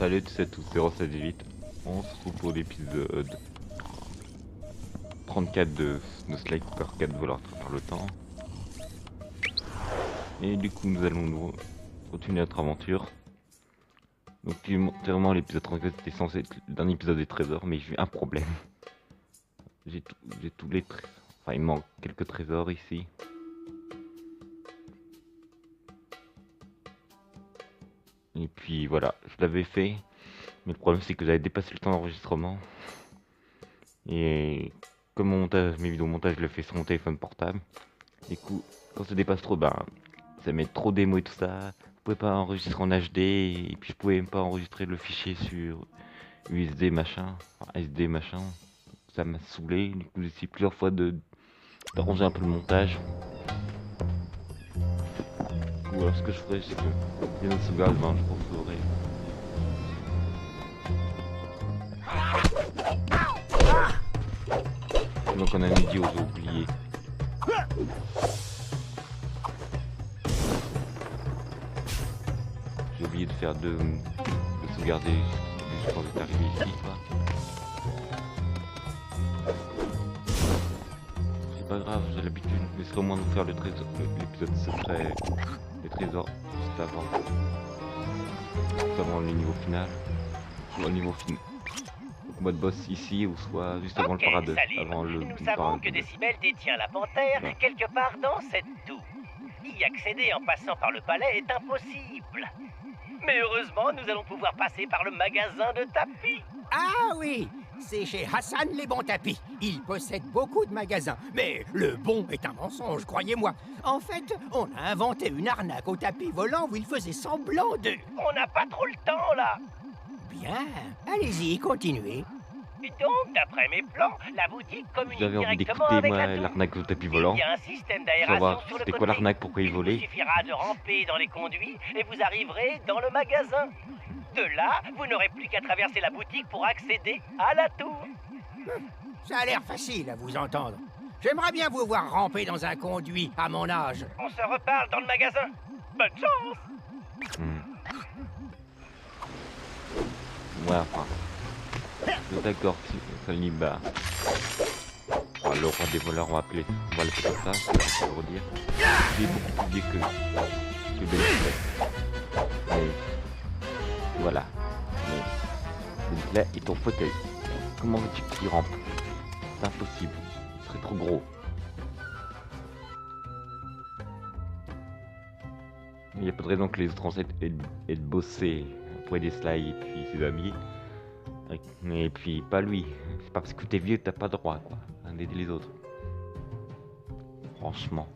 Salut, c'est tout 0718. On se retrouve pour l'épisode 34 de Snowslide 4 voleurs à travers le temps. Et du coup, nous allons continuer notre aventure. Donc, vraiment, l'épisode 34 était censé être le dernier épisode des trésors, mais j'ai eu un problème. J'ai tous les trésors. Enfin, il manque quelques trésors ici. Et puis voilà, je l'avais fait, mais le problème c'est que j'avais dépassé le temps d'enregistrement. Et comme mes vidéos montage, je le fais sur mon téléphone portable. Du coup, quand ça dépasse trop, ça met trop d'émo et tout ça. Je pouvais pas enregistrer en HD, et puis je pouvais même pas enregistrer le fichier sur USD machin, enfin SD machin. Ça m'a saoulé, du coup j'ai essayé plusieurs fois d'arranger un peu le montage. Ou alors ce que je ferais, c'est que il y a une sauvegarde, je referai. Donc on a un idiot, j'ai oublié. J'ai oublié de faire de sauvegarder juste quand j'étais arrivé ici, quoi. C'est pas grave, j'ai l'habitude. Mais c'est au moins de faire l'épisode secret, les trésors, juste avant le niveau final. Soit le niveau final. Mode boss ici ou soit juste avant le paradis. Avant le Nous savons que Décibel détient la panthère quelque part dans cette tour. Y accéder en passant par le palais est impossible. Mais heureusement, nous allons pouvoir passer par le magasin de tapis. Ah oui, c'est chez Hassan les bons tapis. Il possède beaucoup de magasins. Mais le bon est un mensonge, croyez-moi. En fait, on a inventé une arnaque au tapis volant où il faisait semblant de... On n'a pas trop le temps, là. Bien, allez-y, continuez. Et donc, d'après mes plans, la boutique communique J'avais envie directement d'écouter avec moi la tour. l'arnaque au tapis volant. Il y a un système d'aération Savoir sur le c'était côté. quoi l'arnaque, pourquoi il volait. Il suffira de ramper dans les conduits et vous arriverez dans le magasin. De là, vous n'aurez plus qu'à traverser la boutique pour accéder à la tour. Ça a l'air facile à vous entendre. J'aimerais bien vous voir ramper dans un conduit à mon âge. On se reparle dans le magasin. Bonne chance. Ouais, enfin. D'accord, ça lit le roi des voleurs, on va l'appeler comme ça, ça veut redire. Il est beaucoup plus vieux que Bentley. Mais voilà. Mais Bentley est ton fauteuil. Comment veux-tu qu'il rampe? C'est impossible. Ce serait trop gros. Il n'y a pas de raison que les autres ancêtres aient de bosser pour aider Sly et puis ses amis. Et puis pas lui. C'est pas parce que t'es vieux que t'as pas droit, quoi, d'aider les autres. Franchement.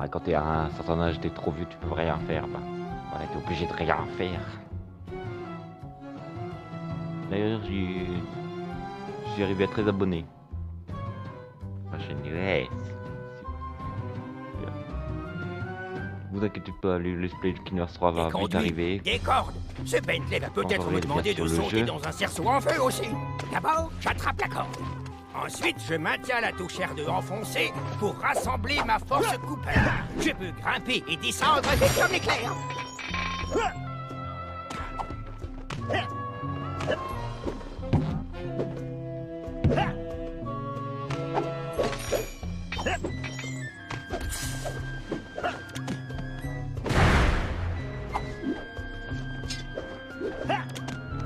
Quand t'es à un certain âge, t'es trop vieux, tu peux rien faire. Voilà, t'es obligé de rien faire. D'ailleurs, j'ai arrivé à 13 abonnés. Ma chaîne vous inquiétez pas, le Let's Play Kingdom 3 va vite arriver. Des cordes. Ce Bentley va peut-être me demander de sauter dans un cerceau en feu aussi. D'abord, j'attrape la corde. Ensuite, je maintiens la touche R2 enfoncée pour rassembler ma force Cooper. Je peux grimper et descendre vite comme l'éclair.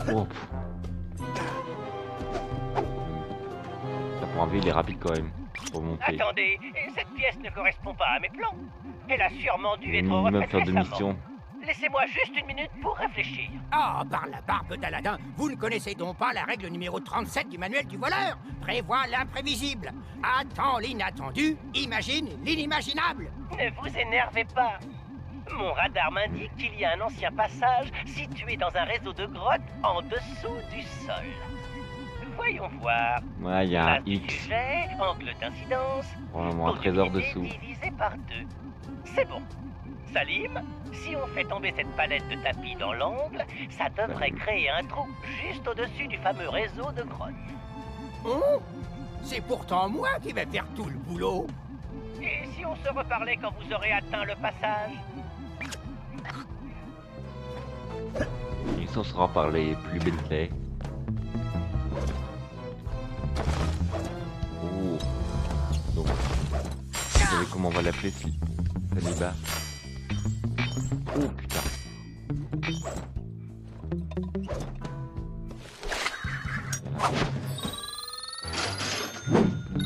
Oh, ça prend un il est rapide quand même pour monter. Attendez, cette pièce ne correspond pas à mes plans. Elle a sûrement dû être Même refaite faire de récemment. mission. Laissez-moi juste une minute pour réfléchir. Ah, par la barbe d'Aladin, vous ne connaissez donc pas la règle numéro 37 du manuel du voleur? Prévois l'imprévisible. Attends l'inattendu, imagine l'inimaginable. Ne vous énervez pas. Mon radar m'indique qu'il y a un ancien passage situé dans un réseau de grottes en dessous du sol. Voyons voir. Ouais, il y a un Masse du X. sujet, angle d'incidence. Vraiment un trésor unité dessous. divisé par 2. C'est bon. Salim, si on fait tomber cette palette de tapis dans l'angle, ça devrait créer un trou juste au-dessus du fameux réseau de grottes. Oh, c'est pourtant moi qui vais faire tout le boulot. Et si on se reparlait quand vous aurez atteint le passage? ça sera par les plus Bentley. Oh. Donc, vous savez comment on va l'appeler si Saliba. Oh putain.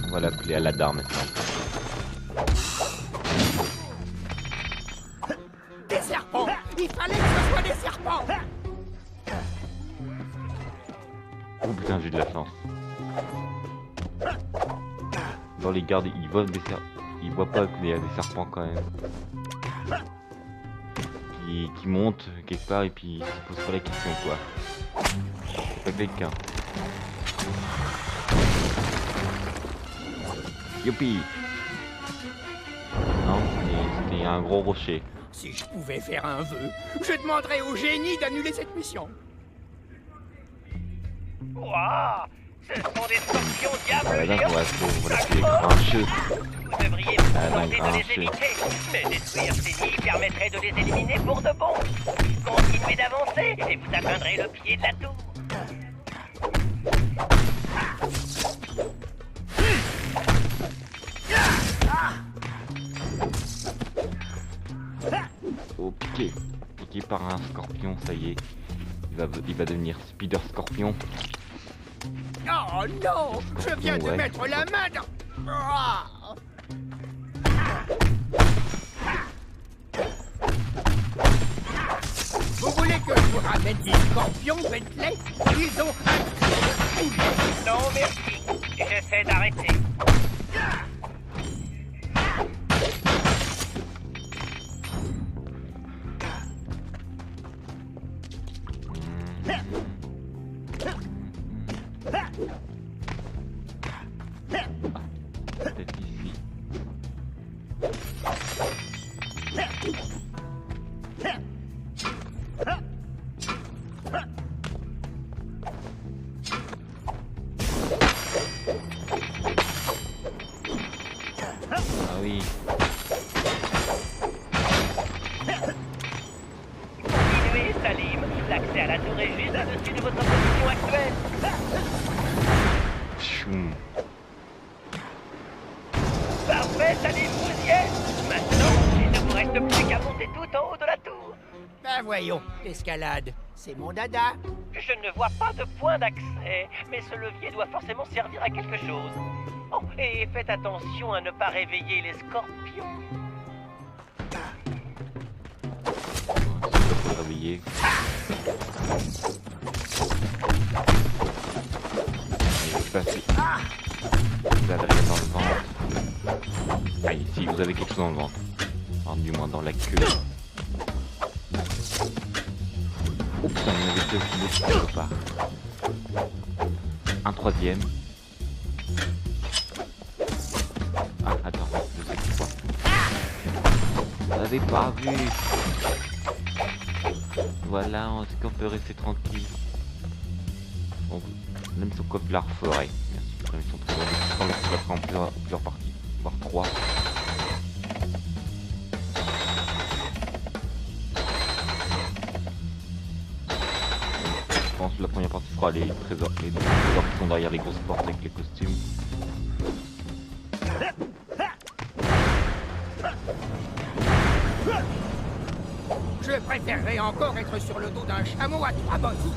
On va l'appeler Aladar maintenant. Des serpents! Il fallait que ce soit des serpents! Oh putain, j'ai de la chance. Dans les gardes, ils voient des serpents. Ils voient pas qu'il y a des serpents quand même. Qui montent quelque part et puis ils se posent pas la question quoi. C'est pas quelqu'un. Youpi! Non, c'était un gros rocher. Si je pouvais faire un vœu, je demanderais au génie d'annuler cette mission. Waouh! Ce sont des scorpions Voilà, diables géants! on va l'appeler grincheux. Vous devriez vous contenter de les éviter, mais détruire ces nids permettrait de les éliminer pour de bon. Continuez d'avancer et vous atteindrez le pied de la tour. Oh, piqué. Piqué par un scorpion, ça y est. Il va devenir Spider Scorpion. Oh non! Je viens de Ouais. mettre la main dans... Ah. Vous voulez que je vous ramène des scorpions, Bentley? Ils ont un... Non, merci. J'essaie d'arrêter. Peut-être ici. Ah oui. Continuez, Salim. L'accès à la tour est juste au-dessus de votre position actuelle. Choum. Parfait, Salim, vous y êtes. Maintenant, il ne vous reste plus qu'à monter tout en haut de la tour. Ben voyons, l'escalade, c'est mon dada. Je ne vois pas de point d'accès, mais ce levier doit forcément servir à quelque chose. Oh, et faites attention à ne pas réveiller les scorpions. Faut le réveiller. Allez, passez. Vous avez rien dans le ventre. Ah, ici, vous avez quelque chose dans le ventre. Enfin, du moins dans la queue. Oh putain, il y en avait deux quelque part. Un troisième. Ah, attends, je sais que quoi. Vous n'avez pas vu. Voilà, on sait qu'on peut rester tranquille. Bon, même sur quoi de la forêt. Bien sûr, ils sont trop on va faire en plusieurs parties, voire 3. Je pense que la première partie sera les trésors qui sont derrière les grosses portes avec les costumes. Je préférerais encore être sur le dos d'un chameau à 3 bosses.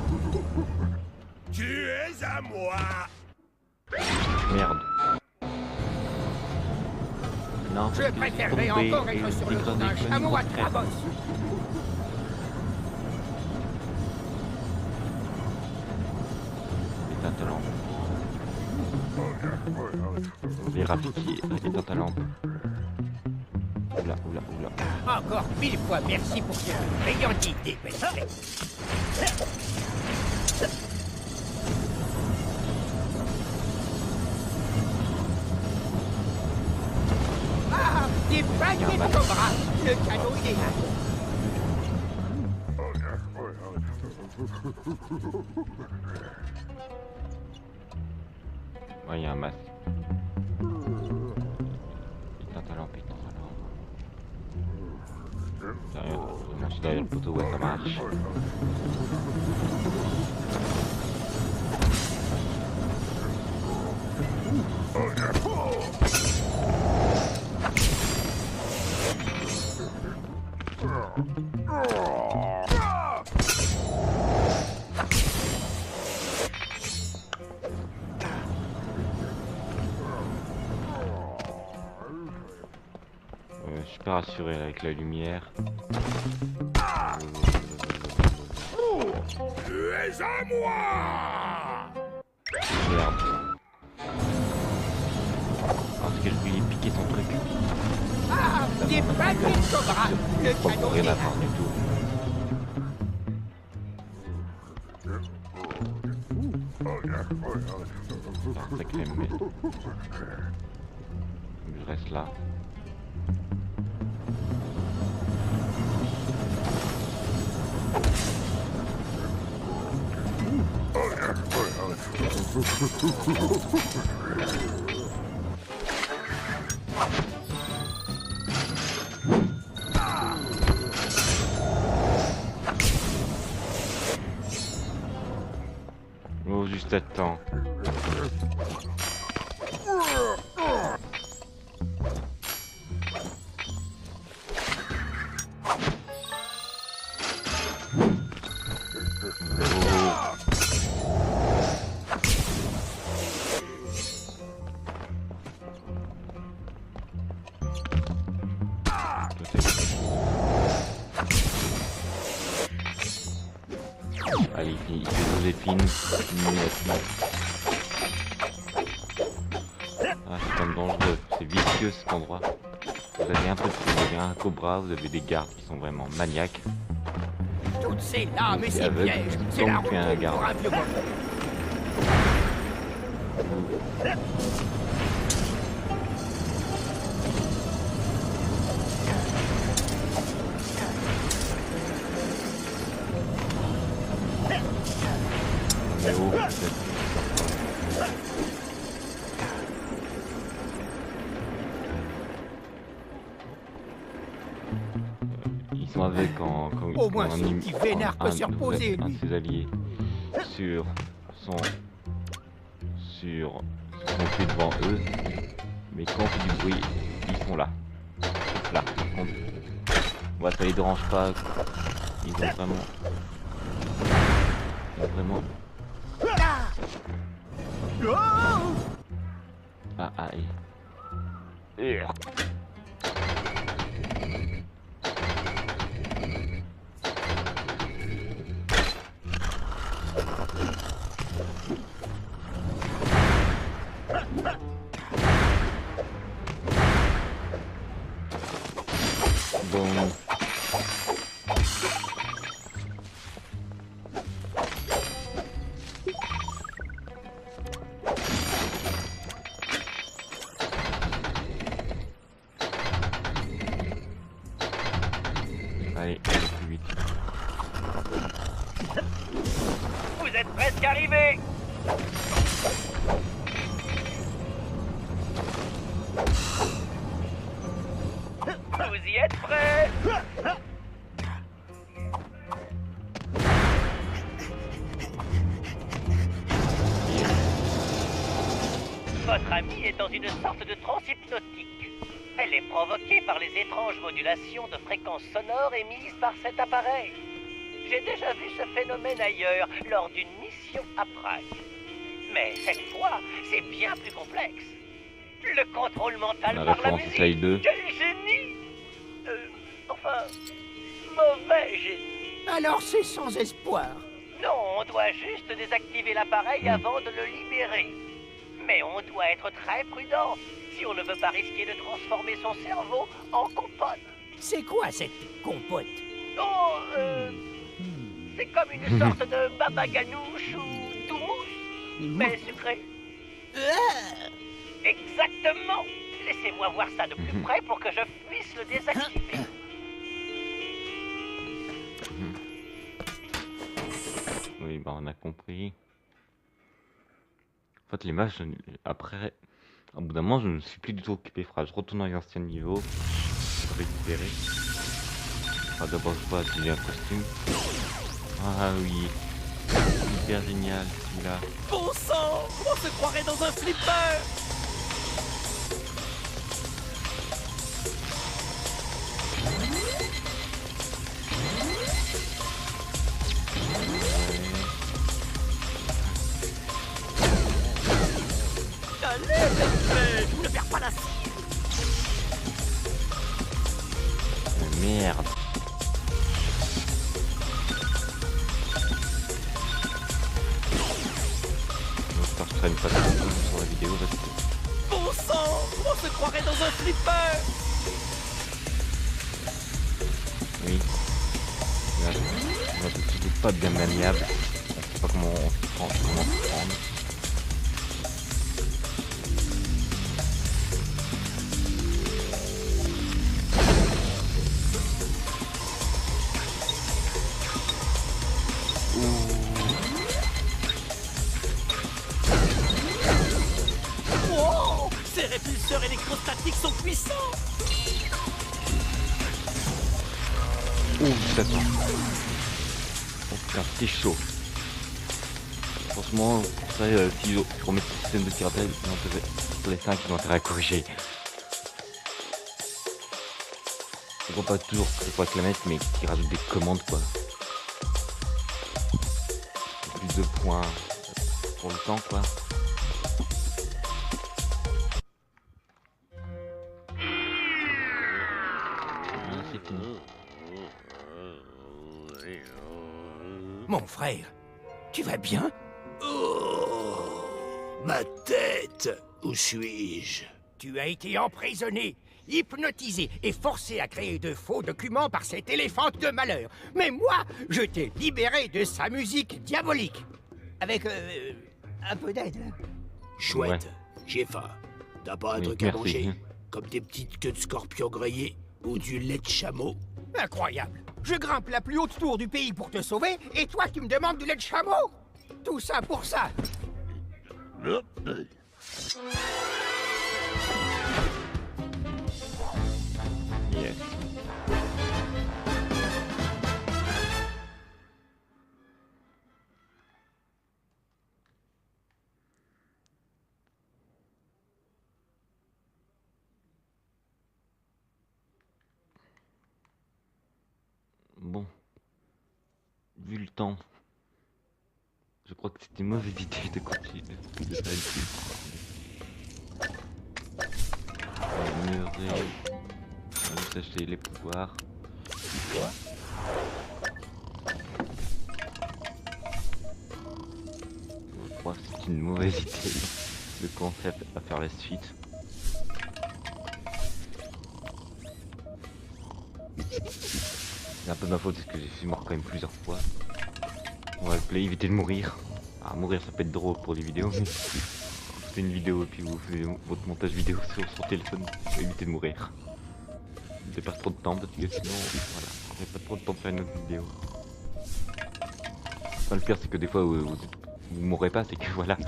Tu es à moi. Merde. Non, Je préférerais encore être sur le dos d'un chameau à 3 bosses. Éteins ta lampe. Les rapiquiers, éteins ta lampe. Oula, oula, oula. Encore 1000 fois merci pour cette brillante idée, Bentley. Ah, des paquets de cobra, le cadeau idéal. Ouais, il y a un masque. Éteins ta lampe, éteins ta lampe. C'est rien, Je suis derrière le poteau, ouais, ça marche. Je suis pas rassuré là, avec la lumière. Tu es à moi! Merde. Parce que je voulais piquer son truc. Ah, des paquets de cobra. Le Pas canon rien à final. voir du tout. C'est un sacré mais... Je reste là. Oh, juste à temps. Allez, il fait Joséphine immédiatement. Ah, c'est quand même dangereux, c'est vicieux cet endroit. Vous avez un peu de tout, vous avez un cobra, vous avez des gardes qui sont vraiment maniaques. Toutes ces lames et C'est ces aveugle, pièges, c'est donc la tu es un route garde. pour un vieux copain. Mais oh, peut-être. Ils sont avec quand Au moins, quand ce petit vénard peut se reposer, un lui. de ses alliés sur son pied devant eux, mais quand on fait du bruit, ils sont là. Là, par contre, ouais, ça les dérange pas. Ils ont vraiment. Ah, aïe. Bon. Allez, plus vite. Vous êtes presque arrivés. Vous y êtes prêts? Votre amie est dans une sorte de transe hypnotique. Elle est provoquée par les étranges modulations de fréquences sonores émises par cet appareil. J'ai déjà vu ce phénomène ailleurs, lors d'une mission à Prague. Mais cette fois, c'est bien plus complexe. Le contrôle mental La par la référence Slide 2. musique. Quel génie! Enfin, mauvais génie. Alors c'est sans espoir. Non, on doit juste désactiver l'appareil avant de le libérer. Mais on doit être très prudent si on ne veut pas risquer de transformer son cerveau en compote. C'est quoi cette compote? Oh, c'est comme une sorte de baba ganouche ou doumousse, mais sucré. Exactement. Laissez-moi voir ça de plus près pour que je puisse le désactiver. Oui, bah on a compris. En fait, l'image, après, au bout d'un moment, je ne me suis plus du tout occupé. Il faudra que je retourne dans les anciens niveaux pour récupérer. Enfin, d'abord, je vois qu'il y a un costume. Ah oui. Hyper génial, celui-là. Bon sang, on se croirait dans un flipper. Allez, Bentley, ne perds pas la cible. Merde. J'espère que je traîne pas trop sur la vidéo parce que... Bon sang, on se croirait dans un flipper. Oui. Là, c'est pas bien maniable. Je sais pas comment prendre. Wow, ces répulseurs électrostatiques sont puissants. Ouh, putain. Oh putain, c'est chaud. Franchement, pour ça, si je remets ce système de piratage, sur les 5, ils ont intérêt à corriger. Je comprends pas toujours que ce soit avec la manette, mais qui rajoute des commandes quoi. Plus de points pour le temps quoi. Ah, c'est fini. Mon frère, tu vas bien? Oh, ma tête. Où suis-je? Tu as été emprisonné, hypnotisé et forcé à créer de faux documents par cet éléphant de malheur. Mais moi, je t'ai libéré de sa musique diabolique. Avec un peu d'aide. Chouette, j'ai faim. T'as pas un Oui, truc à merci. manger? Comme des petites queues de scorpion grillées ou du lait de chameau? Incroyable. Je grimpe la plus haute tour du pays pour te sauver, et toi tu me demandes du lait de chameau? Tout ça pour ça. Yes. Bon. Vu le temps, je crois que c'était une mauvaise idée de continuer de faire une pub. Murray. On va juste acheter les pouvoirs. Je crois que c'est une mauvaise idée de commencer à faire la suite. C'est un peu de ma faute parce que j'ai suis mort quand même plusieurs fois. On va play, éviter de mourir. Ah, mourir ça peut être drôle pour des vidéos, mais vous faites une vidéo et puis vous faites votre montage vidéo sur son téléphone, évitez de mourir. De perdre trop de temps parce que sinon, voilà, on n'a pas trop de temps pour faire une autre vidéo. Enfin, le pire c'est que des fois vous mourrez pas, c'est que voilà,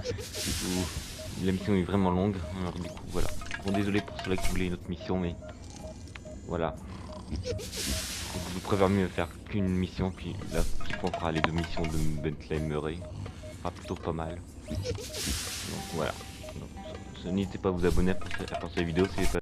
la mission est vraiment longue, alors du coup voilà. Bon désolé pour ceux-là qui voulaient une autre mission, mais voilà. Je préfère mieux faire qu'une mission, puis là, on fera les 2 missions de Bentley Murray. Ce sera plutôt pas mal. Donc voilà. N'hésitez pas à vous abonner à penser à la vidéo si vous n'avez pas